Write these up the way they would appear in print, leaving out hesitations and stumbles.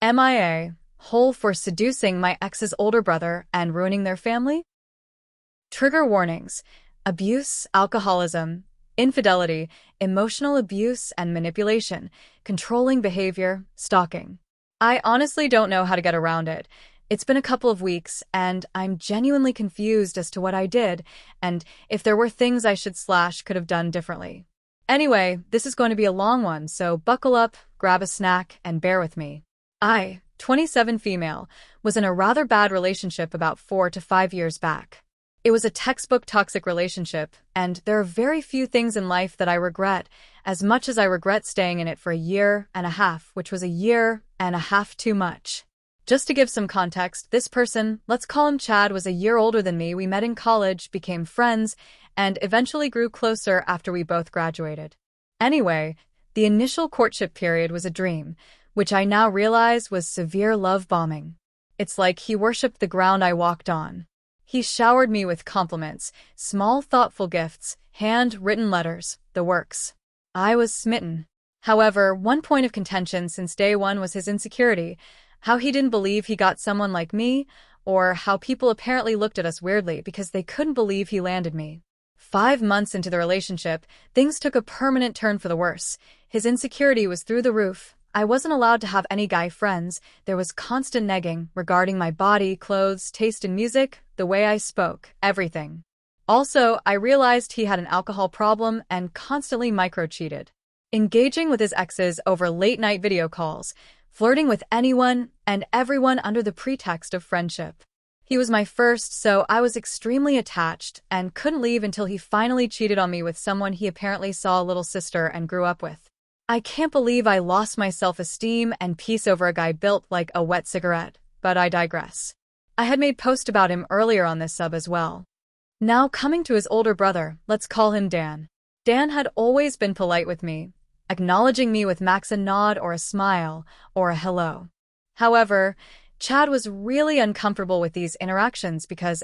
MIA, hole for seducing my ex's older brother and ruining their family? Trigger warnings: abuse, alcoholism, infidelity, emotional abuse and manipulation, controlling behavior, stalking. I honestly don't know how to get around it. It's been a couple of weeks, and I'm genuinely confused as to what I did, and if there were things I could have done differently. Anyway, this is going to be a long one, so buckle up, grab a snack, and bear with me. I, 27 female, was in a rather bad relationship about 4 to 5 years back. It was a textbook toxic relationship, and there are very few things in life that I regret, as much as I regret staying in it for a year and a half, which was a year and a half too much. Just to give some context, this person, let's call him Chad, was a year older than me. We met in college, became friends, and eventually grew closer after we both graduated. Anyway, the initial courtship period was a dream, which I now realize was severe love bombing. It's like he worshipped the ground I walked on. He showered me with compliments, small thoughtful gifts, hand-written letters, the works. I was smitten. However, one point of contention since day one was his insecurity, how he didn't believe he got someone like me, or how people apparently looked at us weirdly because they couldn't believe he landed me. 5 months into the relationship, things took a permanent turn for the worse. His insecurity was through the roof. I wasn't allowed to have any guy friends. There was constant negging regarding my body, clothes, taste in music, the way I spoke, everything. Also, I realized he had an alcohol problem and constantly micro-cheated. Engaging with his exes over late-night video calls, flirting with anyone and everyone under the pretext of friendship. He was my first, so I was extremely attached and couldn't leave until he finally cheated on me with someone he apparently saw a little sister and grew up with. I can't believe I lost my self-esteem and peace over a guy built like a wet cigarette, but I digress. I had made posts about him earlier on this sub as well. Now coming to his older brother, let's call him Dan. Dan had always been polite with me, acknowledging me with max a nod or a smile or a hello. However, Chad was really uncomfortable with these interactions because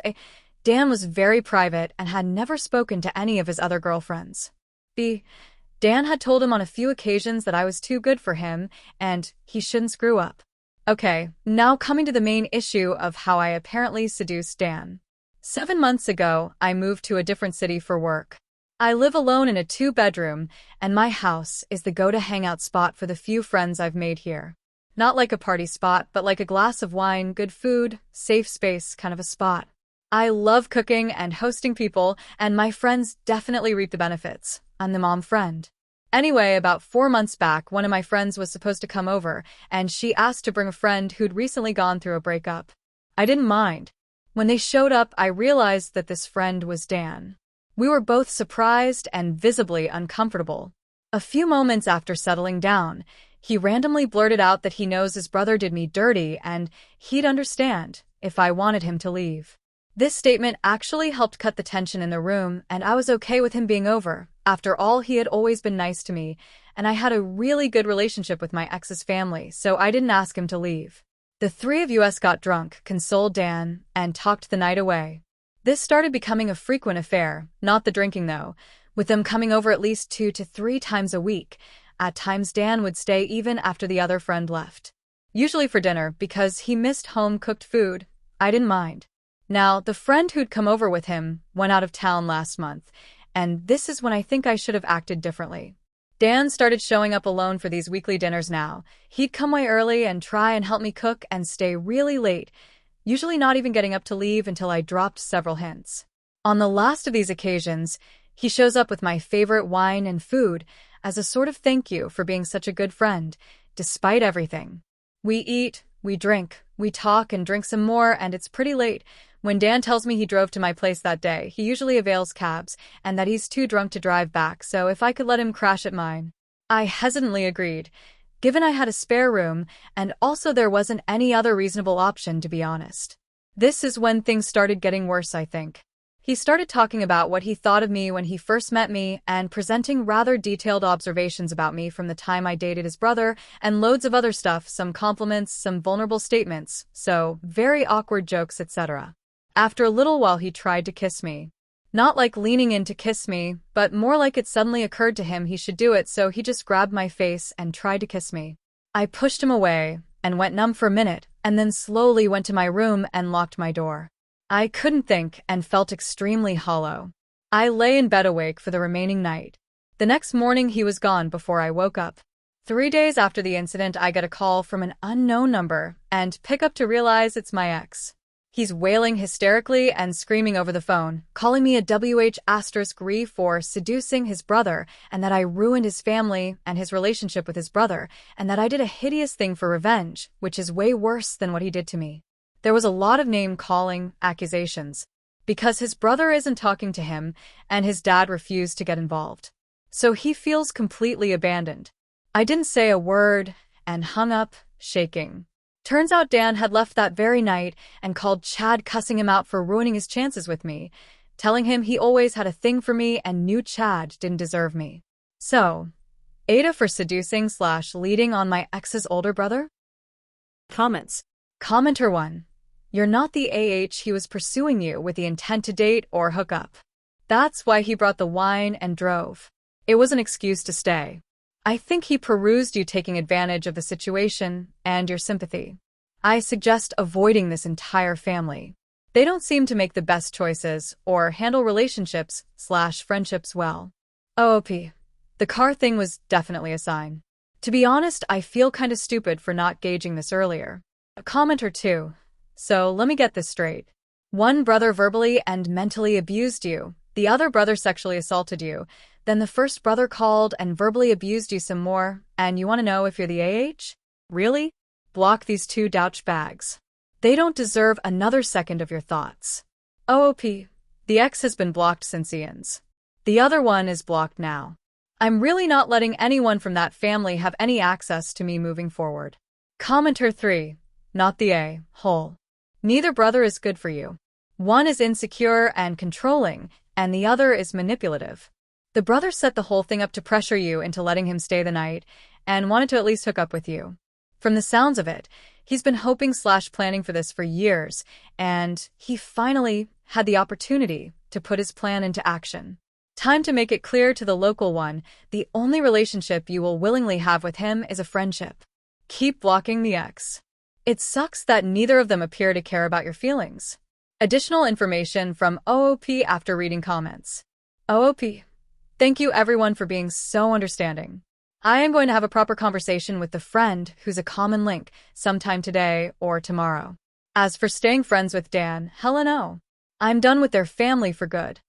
Dan was very private and had never spoken to any of his other girlfriends. Dan had told him on a few occasions that I was too good for him and he shouldn't screw up. Okay, now coming to the main issue of how I apparently seduced Dan. 7 months ago, I moved to a different city for work. I live alone in a 2-bedroom, and my house is the go-to hangout spot for the few friends I've made here. Not like a party spot, but like a glass of wine, good food, safe space kind of a spot. I love cooking and hosting people, and my friends definitely reap the benefits. I'm the mom friend. Anyway, about 4 months back, one of my friends was supposed to come over, and she asked to bring a friend who'd recently gone through a breakup. I didn't mind. When they showed up, I realized that this friend was Dan. We were both surprised and visibly uncomfortable. A few moments after settling down, he randomly blurted out that he knows his brother did me dirty and he'd understand if I wanted him to leave. This statement actually helped cut the tension in the room, and I was okay with him being over. After all, he had always been nice to me, and I had a really good relationship with my ex's family, so I didn't ask him to leave. The 3 of us got drunk, consoled Dan, and talked the night away. This started becoming a frequent affair, not the drinking though, with them coming over at least 2 to 3 times a week. At times Dan would stay even after the other friend left. Usually for dinner, because he missed home-cooked food. I didn't mind. Now, the friend who'd come over with him went out of town last month, and this is when I think I should have acted differently. Dan started showing up alone for these weekly dinners now. He'd come way early and try and help me cook and stay really late, usually not even getting up to leave until I dropped several hints. On the last of these occasions, he shows up with my favorite wine and food as a sort of thank you for being such a good friend, despite everything. We eat, we drink, we talk and drink some more, and it's pretty late. When Dan tells me he drove to my place that day, he usually avails cabs, and that he's too drunk to drive back, so if I could let him crash at mine. I hesitantly agreed, given I had a spare room, and also there wasn't any other reasonable option, to be honest. This is when things started getting worse, I think. He started talking about what he thought of me when he first met me and presenting rather detailed observations about me from the time I dated his brother and loads of other stuff, some compliments, some vulnerable statements, so very awkward jokes, etc. After a little while he tried to kiss me. Not like leaning in to kiss me, but more like it suddenly occurred to him he should do it, so he just grabbed my face and tried to kiss me. I pushed him away, and went numb for a minute, and then slowly went to my room and locked my door. I couldn't think and felt extremely hollow. I lay in bed awake for the remaining night. The next morning he was gone before I woke up. 3 days after the incident, I get a call from an unknown number and pick up to realize it's my ex. He's wailing hysterically and screaming over the phone, calling me a WH*re for seducing his brother, and that I ruined his family and his relationship with his brother, and that I did a hideous thing for revenge, which is way worse than what he did to me. There was a lot of name-calling, accusations, because his brother isn't talking to him, and his dad refused to get involved. So he feels completely abandoned. I didn't say a word, and hung up, shaking. Turns out Dan had left that very night and called Chad, cussing him out for ruining his chances with me, telling him he always had a thing for me and knew Chad didn't deserve me. So, AITA for seducing/leading on my ex's older brother? Comments. Commenter 1. You're not the he was pursuing you with the intent to date or hook up. That's why he brought the wine and drove. It was an excuse to stay. I think he perused you taking advantage of the situation and your sympathy. I suggest avoiding this entire family. They don't seem to make the best choices or handle relationships/friendships well. OOP. The car thing was definitely a sign. To be honest, I feel kinda stupid for not gauging this earlier. A commenter 2. So let me get this straight. One brother verbally and mentally abused you, the other brother sexually assaulted you, then the first brother called and verbally abused you some more, and you want to know if you're the Really? Block these two douchebags. They don't deserve another second of your thoughts. OOP. The ex has been blocked since Ian's. The other one is blocked now. I'm really not letting anyone from that family have any access to me moving forward. Commenter 3. Not the a-hole. Neither brother is good for you. One is insecure and controlling, and the other is manipulative. The brother set the whole thing up to pressure you into letting him stay the night, and wanted to at least hook up with you. From the sounds of it, he's been hoping/planning for this for years, and he finally had the opportunity to put his plan into action. Time to make it clear to the local one, the only relationship you will willingly have with him is a friendship. Keep blocking the ex. It sucks that neither of them appear to care about your feelings. Additional information from OOP after reading comments. OOP. Thank you everyone for being so understanding. I am going to have a proper conversation with the friend who's a common link sometime today or tomorrow. As for staying friends with Dan, hell no. I'm done with their family for good.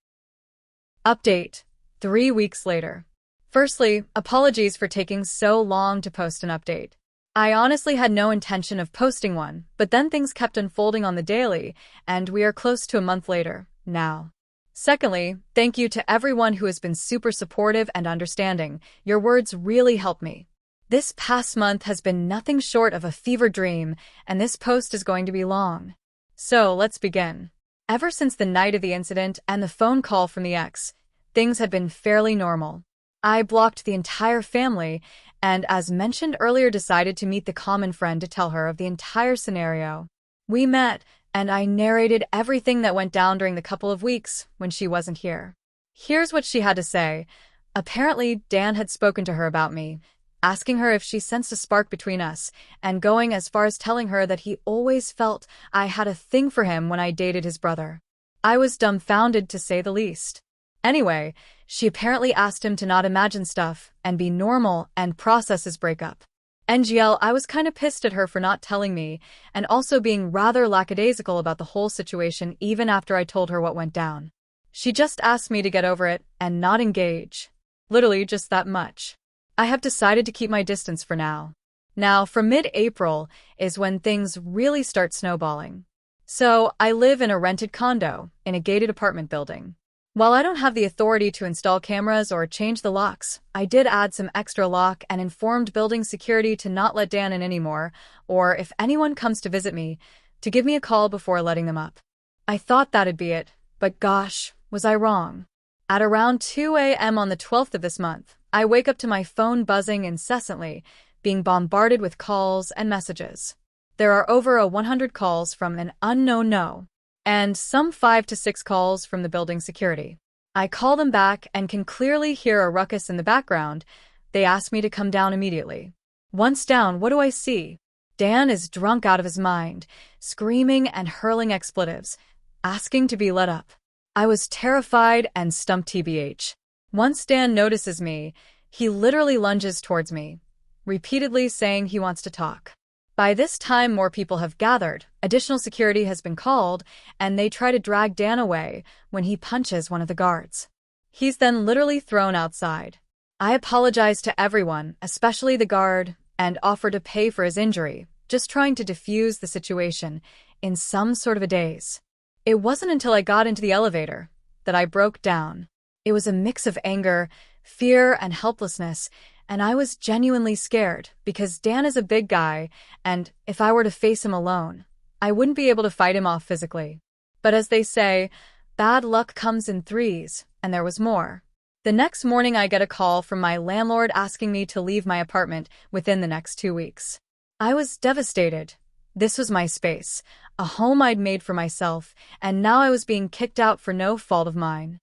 Update. 3 weeks later. Firstly, apologies for taking so long to post an update. I honestly had no intention of posting one, but then things kept unfolding on the daily, and we are close to a month later, now. Secondly, thank you to everyone who has been super supportive and understanding. Your words really help me. This past month has been nothing short of a fever dream, and this post is going to be long. So let's begin. Ever since the night of the incident and the phone call from the ex, things had been fairly normal. I blocked the entire family, and as mentioned earlier, decided to meet the common friend to tell her of the entire scenario. We met, and I narrated everything that went down during the couple of weeks when she wasn't here. Here's what she had to say. Apparently, Dan had spoken to her about me, asking her if she sensed a spark between us, and going as far as telling her that he always felt I had a thing for him when I dated his brother. I was dumbfounded, to say the least. Anyway, she apparently asked him to not imagine stuff and be normal and process his breakup. NGL, I was kinda pissed at her for not telling me, and also being rather lackadaisical about the whole situation even after I told her what went down. She just asked me to get over it and not engage. Literally just that much. I have decided to keep my distance for now. Now, from mid-April is when things really start snowballing. So, I live in a rented condo, in a gated apartment building. While I don't have the authority to install cameras or change the locks, I did add some extra lock and informed building security to not let Dan in anymore, or if anyone comes to visit me, to give me a call before letting them up. I thought that'd be it, but gosh, was I wrong. At around 2 a.m. on the 12th of this month, I wake up to my phone buzzing incessantly, being bombarded with calls and messages. There are over 100 calls from an unknown no, and some 5 to 6 calls from the building security. I call them back and can clearly hear a ruckus in the background. They ask me to come down immediately. Once down, what do I see? Dan is drunk out of his mind, screaming and hurling expletives, asking to be let up. I was terrified and stumped tbh. Once Dan notices me, he literally lunges towards me, repeatedly saying he wants to talk. By this time, more people have gathered, additional security has been called, and they try to drag Dan away when he punches one of the guards. He's then literally thrown outside. I apologize to everyone, especially the guard, and offer to pay for his injury, just trying to defuse the situation in some sort of a daze. It wasn't until I got into the elevator that I broke down. It was a mix of anger, fear, and helplessness, and I was genuinely scared because Dan is a big guy, and if I were to face him alone, I wouldn't be able to fight him off physically. But as they say, bad luck comes in threes, and there was more. The next morning I get a call from my landlord asking me to leave my apartment within the next 2 weeks. I was devastated. This was my space, a home I'd made for myself, and now I was being kicked out for no fault of mine.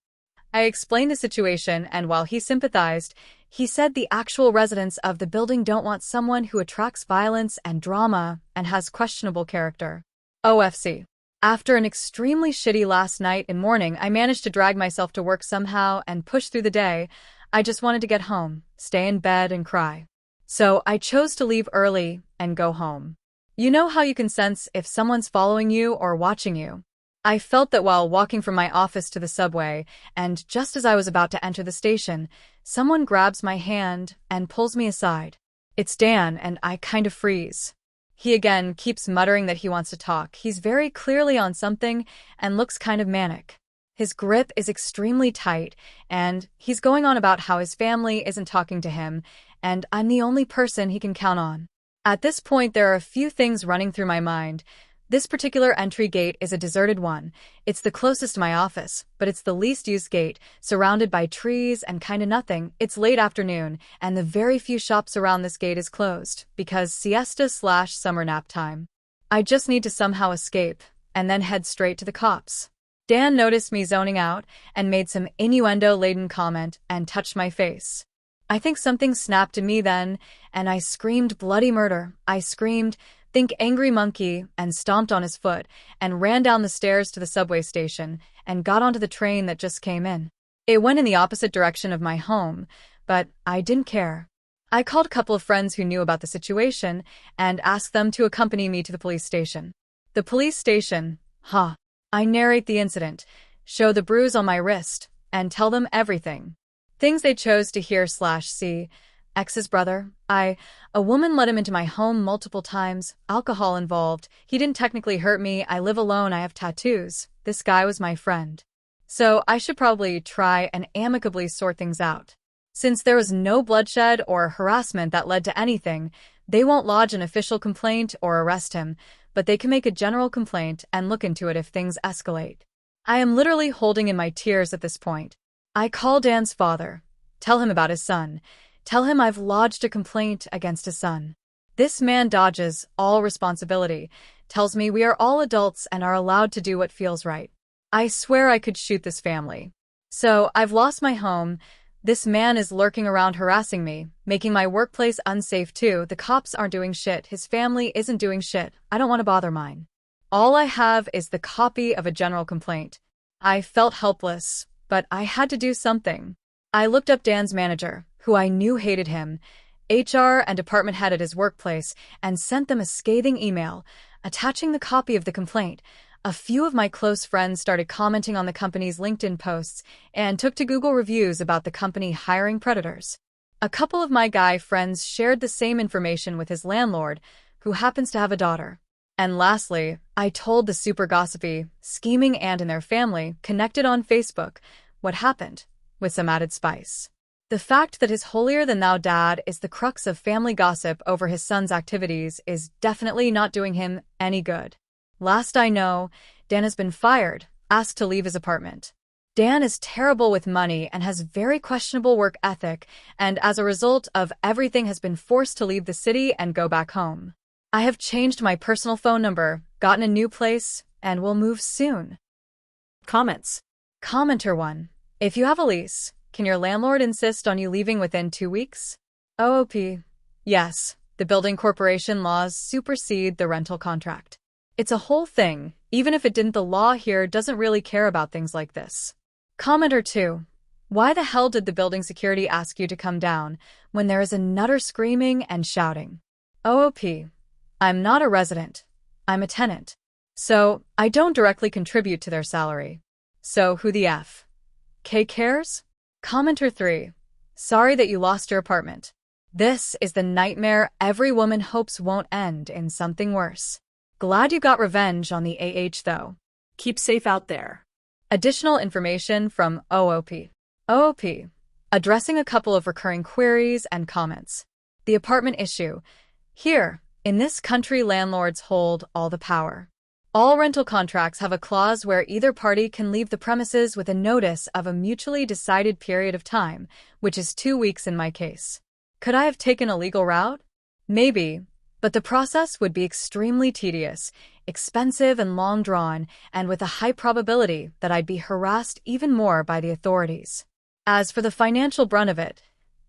I explained the situation, and while he sympathized, he said the actual residents of the building don't want someone who attracts violence and drama and has questionable character. OFC. After an extremely shitty last night and morning, I managed to drag myself to work somehow and push through the day. I just wanted to get home, stay in bed, and cry. So I chose to leave early and go home. You know how you can sense if someone's following you or watching you? I felt that while walking from my office to the subway, and just as I was about to enter the station, someone grabs my hand and pulls me aside. It's Dan, and I kind of freeze. He again keeps muttering that he wants to talk. He's very clearly on something and looks kind of manic. His grip is extremely tight, and he's going on about how his family isn't talking to him, and I'm the only person he can count on. At this point, there are a few things running through my mind. This particular entry gate is a deserted one. It's the closest to my office, but it's the least used gate, surrounded by trees and kinda nothing. It's late afternoon, and the very few shops around this gate is closed, because siesta/summer nap time. I just need to somehow escape, and then head straight to the cops. Dan noticed me zoning out, and made some innuendo-laden comment, and touched my face. I think something snapped in me then, and I screamed bloody murder. I screamed, "Think angry monkey," and stomped on his foot, and ran down the stairs to the subway station, and got onto the train that just came in. It went in the opposite direction of my home, but I didn't care. I called a couple of friends who knew about the situation, and asked them to accompany me to the police station. The police station, I narrate the incident, show the bruise on my wrist, and tell them everything. Things they chose to hear/see. Ex's brother. A woman let him into my home multiple times, alcohol involved. He didn't technically hurt me. I live alone. I have tattoos. This guy was my friend. So I should probably try and amicably sort things out. Since there was no bloodshed or harassment that led to anything, they won't lodge an official complaint or arrest him, but they can make a general complaint and look into it if things escalate. I am literally holding in my tears at this point. I call Dan's father, tell him about his son. Tell him I've lodged a complaint against his son. This man dodges all responsibility, tells me we are all adults and are allowed to do what feels right. I swear I could shoot this family. So I've lost my home. This man is lurking around harassing me, making my workplace unsafe too. The cops aren't doing shit. His family isn't doing shit. I don't want to bother mine. All I have is the copy of a general complaint. I felt helpless, but I had to do something. I looked up Dan's manager, who I knew hated him, HR and department head at his workplace, and sent them a scathing email, attaching the copy of the complaint. A few of my close friends started commenting on the company's LinkedIn posts and took to Google reviews about the company hiring predators. A couple of my guy friends shared the same information with his landlord, who happens to have a daughter. And lastly, I told the super gossipy, scheming aunt and their family, connected on Facebook, what happened, with some added spice. The fact that his holier-than-thou dad is the crux of family gossip over his son's activities is definitely not doing him any good. Last I know, Dan has been fired, asked to leave his apartment. Dan is terrible with money and has very questionable work ethic, and as a result of everything has been forced to leave the city and go back home. I have changed my personal phone number, gotten a new place, and will move soon. Comments. Commenter 1. If you have a lease, can your landlord insist on you leaving within 2 weeks? OOP. Yes, The building corporation laws supersede the rental contract. It's a whole thing. Even if it didn't, the law here doesn't really care about things like this. Commenter 2. Why the hell did the building security ask you to come down when there is a nutter screaming and shouting? OOP. I'm not a resident. I'm a tenant. So, I don't directly contribute to their salary. So, who the F? K cares? Commenter 3. Sorry that you lost your apartment. This is the nightmare every woman hopes won't end in something worse. Glad you got revenge on the AH though. Keep safe out there. Additional information from OOP. OOP. Addressing a couple of recurring queries and comments. The apartment issue. Here, in this country, landlords hold all the power. All rental contracts have a clause where either party can leave the premises with a notice of a mutually decided period of time, which is 2 weeks in my case. Could I have taken a legal route? Maybe, but the process would be extremely tedious, expensive and long drawn, and with a high probability that I'd be harassed even more by the authorities. As for the financial brunt of it,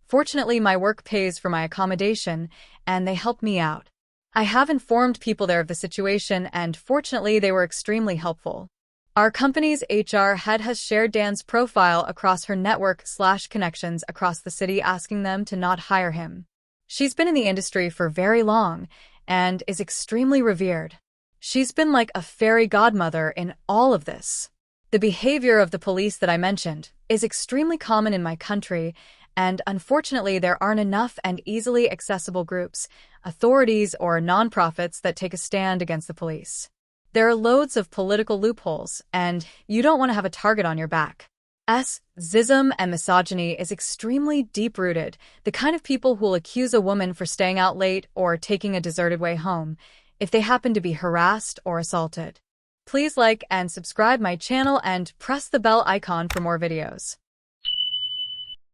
fortunately my work pays for my accommodation, and they help me out. I have informed people there of the situation, and fortunately they were extremely helpful. Our company's HR head has shared Dan's profile across her network/connections across the city, asking them to not hire him. She's been in the industry for very long and is extremely revered. She's been like a fairy godmother in all of this. The behavior of the police that I mentioned is extremely common in my country, and unfortunately there aren't enough and easily accessible groups, authorities, or nonprofits that take a stand against the police. There are loads of political loopholes, and you don't want to have a target on your back. Sexism and misogyny is extremely deep-rooted, the kind of people who will accuse a woman for staying out late or taking a deserted way home if they happen to be harassed or assaulted. Please like and subscribe my channel and press the bell icon for more videos.